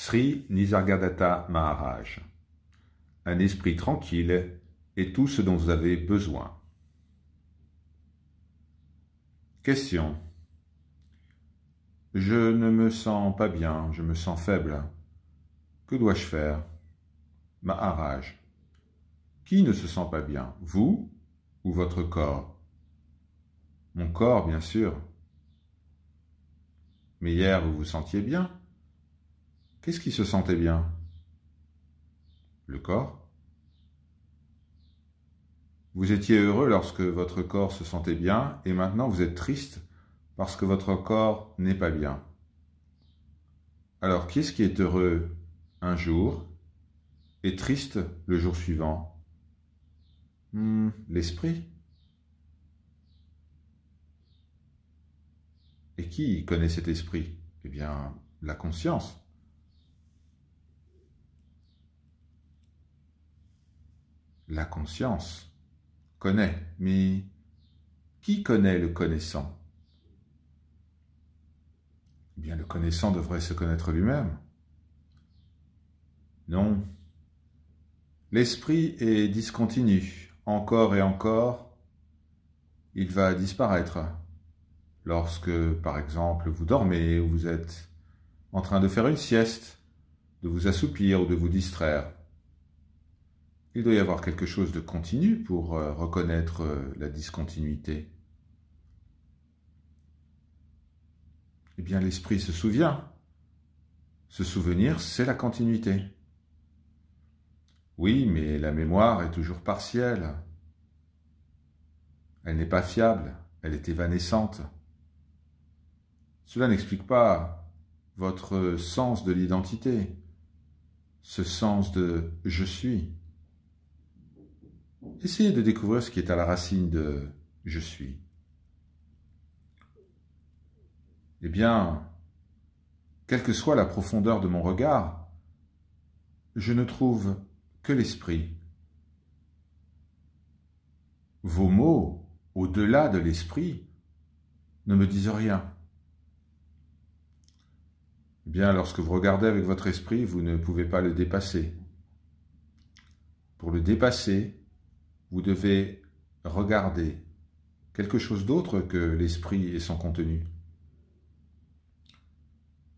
Sri Nisargadatta Maharaj. Un esprit tranquille est tout ce dont vous avez besoin. Question. Je ne me sens pas bien, je me sens faible. Que dois-je faire? Maharaj. Qui ne se sent pas bien, vous ou votre corps? Mon corps, bien sûr. Mais hier, vous vous sentiez bien. Qu'est-ce qui se sentait bien? Le corps. Vous étiez heureux lorsque votre corps se sentait bien, et maintenant vous êtes triste parce que votre corps n'est pas bien. Alors, qui est-ce qui est heureux un jour et triste le jour suivant? L'esprit. Et qui connaît cet esprit? Eh bien, la conscience. La conscience connaît, mais qui connaît le connaissant? Eh bien, le connaissant devrait se connaître lui-même. Non. L'esprit est discontinu. Encore et encore, il va disparaître. Lorsque, par exemple, vous dormez ou vous êtes en train de faire une sieste, de vous assoupir ou de vous distraire, il doit y avoir quelque chose de continu pour reconnaître la discontinuité. Eh bien, l'esprit se souvient. Se souvenir, c'est la continuité. Oui, mais la mémoire est toujours partielle. Elle n'est pas fiable, elle est évanescente. Cela n'explique pas votre sens de l'identité, ce sens de « je suis ». Essayez de découvrir ce qui est à la racine de « je suis ». Eh bien, quelle que soit la profondeur de mon regard, je ne trouve que l'esprit. Vos mots, au-delà de l'esprit, ne me disent rien. Eh bien, lorsque vous regardez avec votre esprit, vous ne pouvez pas le dépasser. Pour le dépasser, vous devez regarder quelque chose d'autre que l'esprit et son contenu.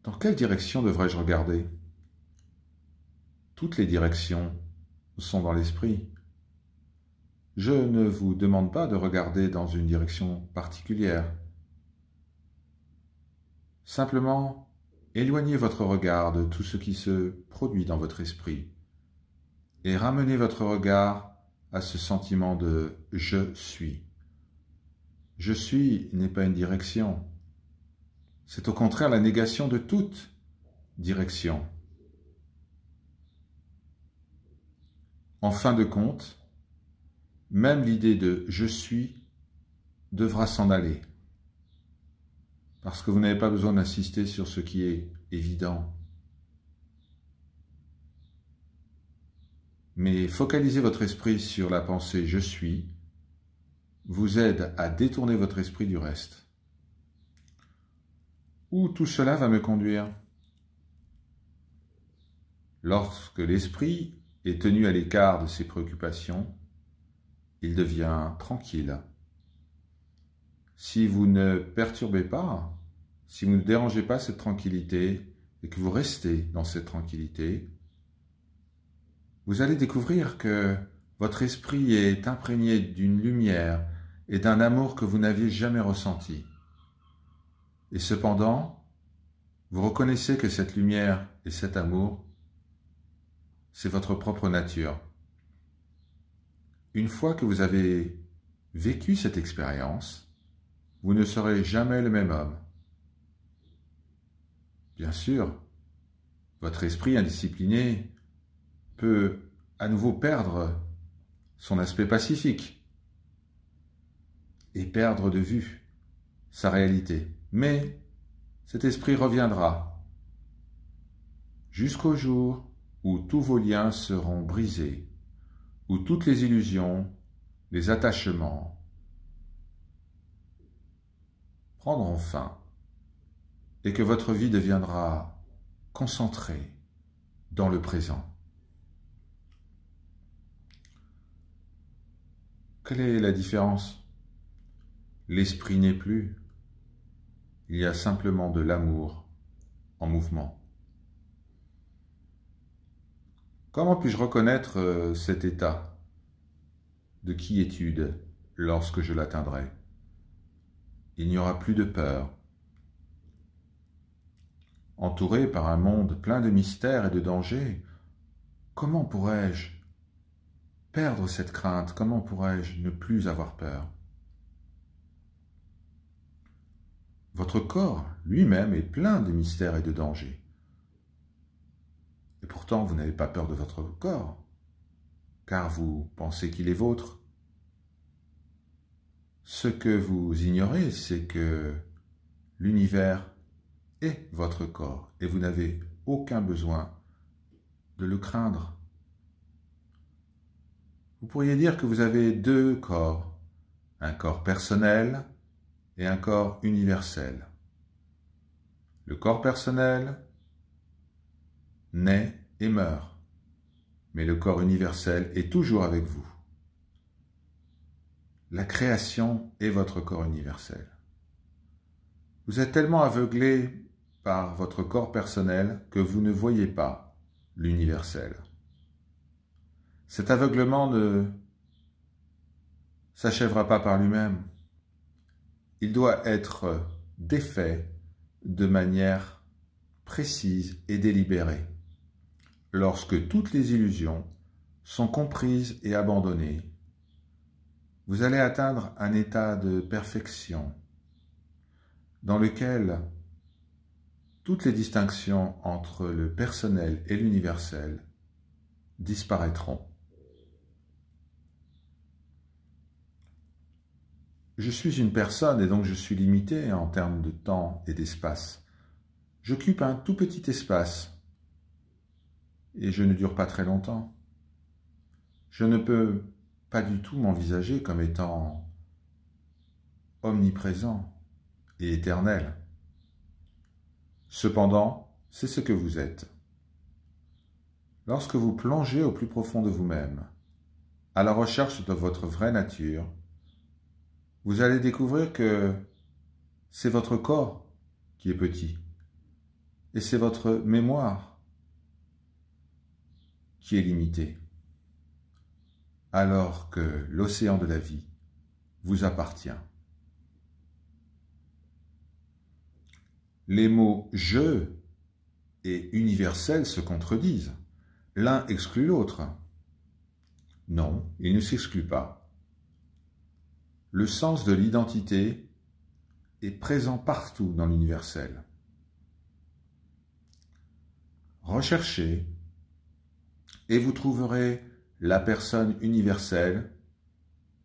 Dans quelle direction devrais-je regarder? Toutes les directions sont dans l'esprit. Je ne vous demande pas de regarder dans une direction particulière. Simplement, éloignez votre regard de tout ce qui se produit dans votre esprit et ramenez votre regard à ce sentiment de « je suis ». « Je suis » n'est pas une direction. C'est au contraire la négation de toute direction. En fin de compte, même l'idée de « je suis » devra s'en aller. Parce que vous n'avez pas besoin d'insister sur ce qui est évident. Mais focaliser votre esprit sur la pensée « je suis » vous aide à détourner votre esprit du reste. Où tout cela va me conduire? Lorsque l'esprit est tenu à l'écart de ses préoccupations, il devient tranquille. Si vous ne perturbez pas, si vous ne dérangez pas cette tranquillité et que vous restez dans cette tranquillité, vous allez découvrir que votre esprit est imprégné d'une lumière et d'un amour que vous n'aviez jamais ressenti. Et cependant, vous reconnaissez que cette lumière et cet amour, c'est votre propre nature. Une fois que vous avez vécu cette expérience, vous ne serez jamais le même homme. Bien sûr, votre esprit indiscipliné peut à nouveau perdre son aspect pacifique et perdre de vue sa réalité. Mais cet esprit reviendra jusqu'au jour où tous vos liens seront brisés, où toutes les illusions, les attachements prendront fin et que votre vie deviendra concentrée, dans le présent. Quelle est la différence? L'esprit n'est plus. Il y a simplement de l'amour en mouvement. Comment puis-je reconnaître cet état de quiétude lorsque je l'atteindrai? Il n'y aura plus de peur. Entouré par un monde plein de mystères et de dangers, comment pourrais-je perdre cette crainte? Comment pourrais-je ne plus avoir peur? Votre corps lui-même est plein de mystères et de dangers. Et pourtant, vous n'avez pas peur de votre corps, car vous pensez qu'il est vôtre. Ce que vous ignorez, c'est que l'univers est votre corps, et vous n'avez aucun besoin de le craindre. Vous pourriez dire que vous avez deux corps, un corps personnel et un corps universel. Le corps personnel naît et meurt, mais le corps universel est toujours avec vous. La création est votre corps universel. Vous êtes tellement aveuglé par votre corps personnel que vous ne voyez pas l'universel. Cet aveuglement ne s'achèvera pas par lui-même. Il doit être défait de manière précise et délibérée. Lorsque toutes les illusions sont comprises et abandonnées, vous allez atteindre un état de perfection dans lequel toutes les distinctions entre le personnel et l'universel disparaîtront. Je suis une personne et donc je suis limité en termes de temps et d'espace. J'occupe un tout petit espace et je ne dure pas très longtemps. Je ne peux pas du tout m'envisager comme étant omniprésent et éternel. Cependant, c'est ce que vous êtes. Lorsque vous plongez au plus profond de vous-même, à la recherche de votre vraie nature, vous allez découvrir que c'est votre corps qui est petit et c'est votre mémoire qui est limitée, alors que l'océan de la vie vous appartient. Les mots « je » et « universel » se contredisent. L'un exclut l'autre. Non, ils ne s'excluent pas. Le sens de l'identité est présent partout dans l'universel. Recherchez et vous trouverez la personne universelle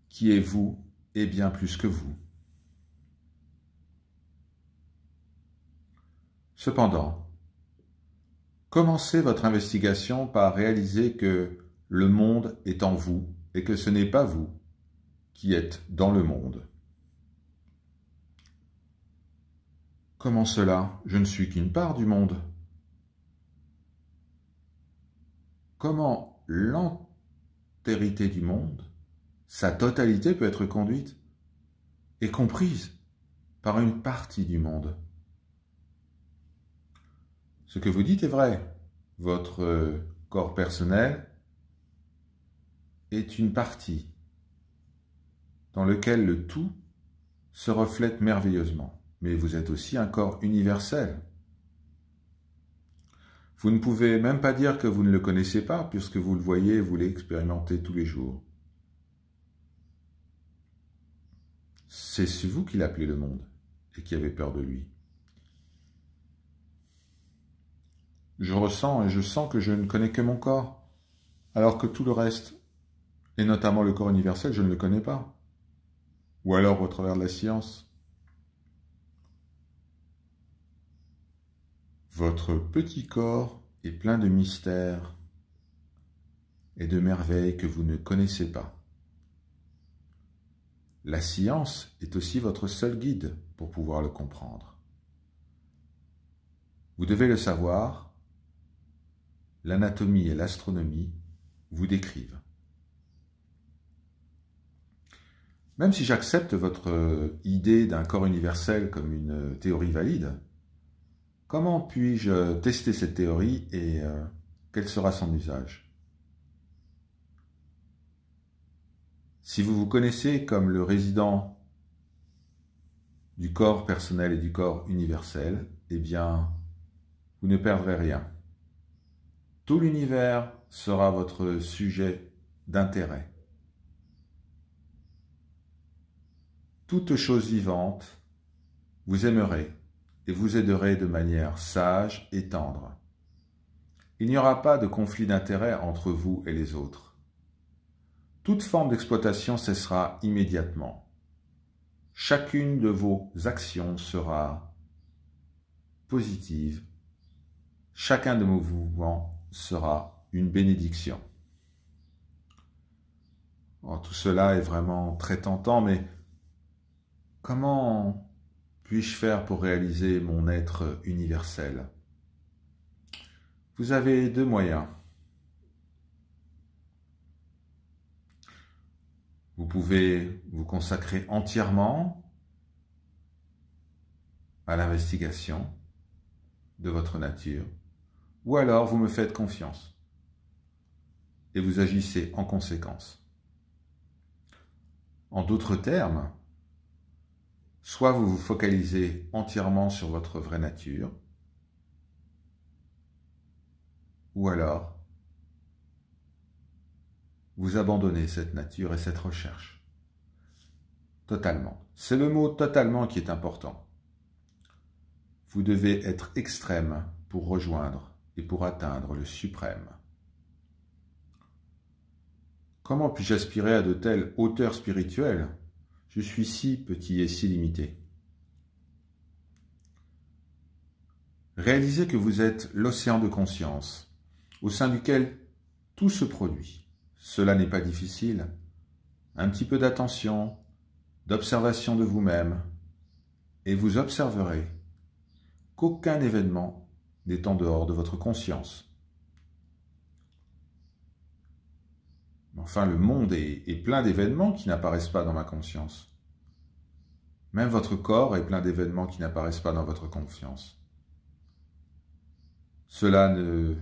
qui est vous et bien plus que vous. Cependant, commencez votre investigation par réaliser que le monde est en vous et que ce n'est pas vous qui êtes dans le monde. Comment cela? Je ne suis qu'une part du monde. Comment l'entérité du monde, sa totalité peut être conduite et comprise par une partie du monde? Ce que vous dites est vrai. Votre corps personnel est une partie dans laquelle le tout se reflète merveilleusement. Mais vous êtes aussi un corps universel. Vous ne pouvez même pas dire que vous ne le connaissez pas, puisque vous le voyez, vous l'expérimentez tous les jours. C'est vous qui l'appelez le monde et qui avez peur de lui. Je ressens et je sens que je ne connais que mon corps, alors que tout le reste, et notamment le corps universel, je ne le connais pas. Ou alors au travers de la science. Votre petit corps est plein de mystères et de merveilles que vous ne connaissez pas. La science est aussi votre seul guide pour pouvoir le comprendre. Vous devez le savoir, l'anatomie et l'astronomie vous décrivent. Même si j'accepte votre idée d'un corps universel comme une théorie valide, comment puis-je tester cette théorie et quel sera son usage? Si vous vous connaissez comme le résident du corps personnel et du corps universel, eh bien, vous ne perdrez rien. Tout l'univers sera votre sujet d'intérêt. Toute chose vivante, vous aimerez et vous aiderez de manière sage et tendre. Il n'y aura pas de conflit d'intérêt entre vous et les autres. Toute forme d'exploitation cessera immédiatement. Chacune de vos actions sera positive. Chacun de vos mouvements sera une bénédiction. Alors, tout cela est vraiment très tentant, mais comment puis-je faire pour réaliser mon être universel? Vous avez deux moyens. Vous pouvez vous consacrer entièrement à l'investigation de votre nature, ou alors vous me faites confiance et vous agissez en conséquence. En d'autres termes, soit vous vous focalisez entièrement sur votre vraie nature, ou alors vous abandonnez cette nature et cette recherche. Totalement. C'est le mot « totalement » qui est important. Vous devez être extrême pour rejoindre et pour atteindre le suprême. Comment puis-je aspirer à de telles hauteurs spirituelles? Je suis si petit et si limité. Réalisez que vous êtes l'océan de conscience, au sein duquel tout se produit. Cela n'est pas difficile. Un petit peu d'attention, d'observation de vous-même, et vous observerez qu'aucun événement n'est en dehors de votre conscience. Enfin, le monde est plein d'événements qui n'apparaissent pas dans ma conscience. Même votre corps est plein d'événements qui n'apparaissent pas dans votre conscience. Cela ne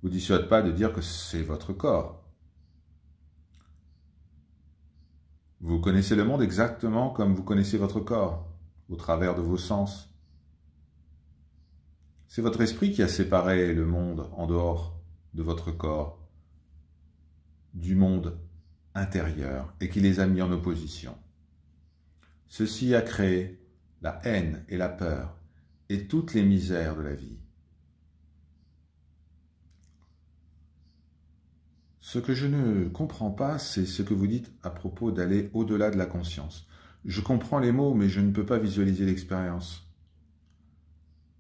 vous dissuade pas de dire que c'est votre corps. Vous connaissez le monde exactement comme vous connaissez votre corps, au travers de vos sens. C'est votre esprit qui a séparé le monde en dehors de votre corps, du monde intérieur, et qui les a mis en opposition. Ceci a créé la haine et la peur, et toutes les misères de la vie. Ce que je ne comprends pas, c'est ce que vous dites à propos d'aller au-delà de la conscience. Je comprends les mots, mais je ne peux pas visualiser l'expérience.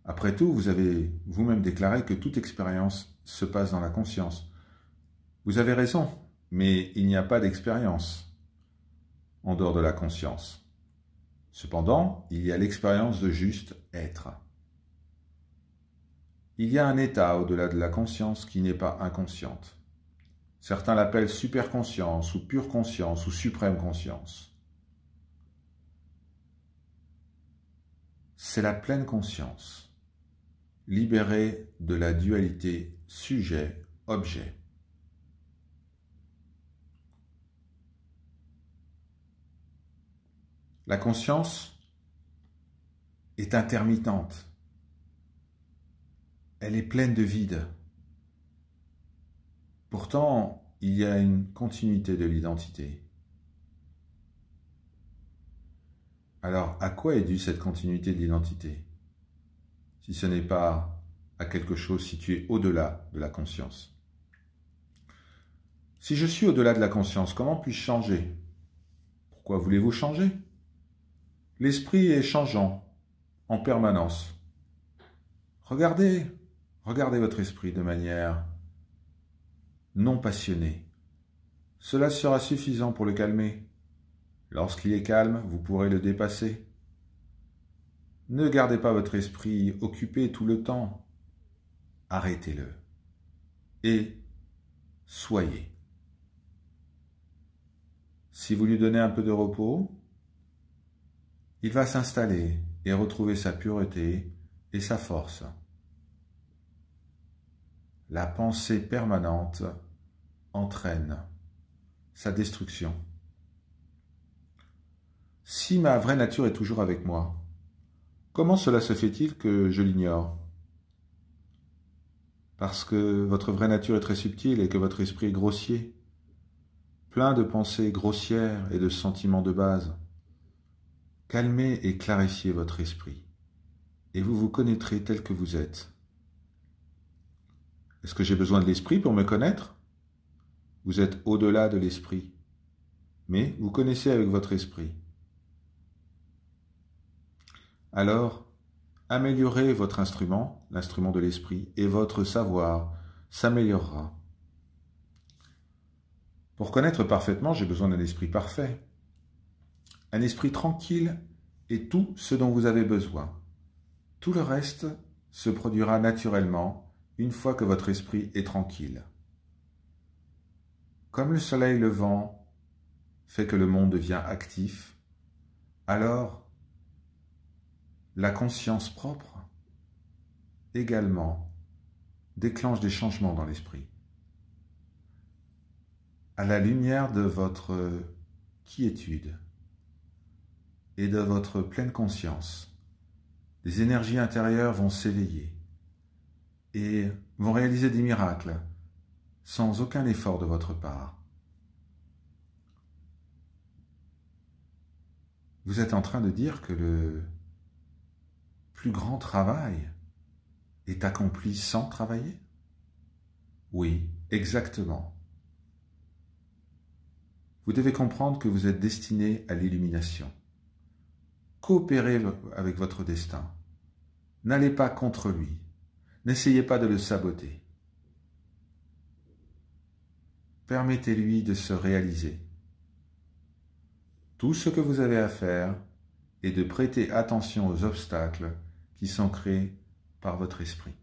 Après tout, vous avez vous-même déclaré que toute expérience se passe dans la conscience. Vous avez raison, mais il n'y a pas d'expérience en dehors de la conscience. Cependant, il y a l'expérience de juste être. Il y a un état au-delà de la conscience qui n'est pas inconsciente. Certains l'appellent superconscience ou pure conscience ou suprême conscience. C'est la pleine conscience, libérée de la dualité sujet-objet. La conscience est intermittente. Elle est pleine de vide. Pourtant, il y a une continuité de l'identité. Alors, à quoi est due cette continuité de l'identité, si ce n'est pas à quelque chose situé au-delà de la conscience? Si je suis au-delà de la conscience, comment puis-je changer? Pourquoi voulez-vous changer? L'esprit est changeant, en permanence. Regardez votre esprit de manière non passionnée. Cela sera suffisant pour le calmer. Lorsqu'il est calme, vous pourrez le dépasser. Ne gardez pas votre esprit occupé tout le temps. Arrêtez-le. et soyez. Si vous lui donnez un peu de repos, il va s'installer et retrouver sa pureté et sa force. La pensée permanente entraîne sa destruction. Si ma vraie nature est toujours avec moi, comment cela se fait-il que je l'ignore? Parce que votre vraie nature est très subtile et que votre esprit est grossier, plein de pensées grossières et de sentiments de base. Calmez et clarifiez votre esprit, et vous vous connaîtrez tel que vous êtes. Est-ce que j'ai besoin de l'esprit pour me connaître? Vous êtes au-delà de l'esprit, mais vous connaissez avec votre esprit. Alors, améliorez votre instrument, l'instrument de l'esprit, et votre savoir s'améliorera. Pour connaître parfaitement, j'ai besoin d'un esprit parfait. Un esprit tranquille est tout ce dont vous avez besoin. Tout le reste se produira naturellement une fois que votre esprit est tranquille. Comme le soleil levant fait que le monde devient actif, alors la conscience propre également déclenche des changements dans l'esprit. À la lumière de votre quiétude et de votre pleine conscience, les énergies intérieures vont s'éveiller et vont réaliser des miracles sans aucun effort de votre part. Vous êtes en train de dire que le plus grand travail est accompli sans travailler? Oui, exactement. Vous devez comprendre que vous êtes destiné à l'illumination. Coopérez avec votre destin. N'allez pas contre lui. N'essayez pas de le saboter. Permettez-lui de se réaliser. Tout ce que vous avez à faire est de prêter attention aux obstacles qui sont créés par votre esprit.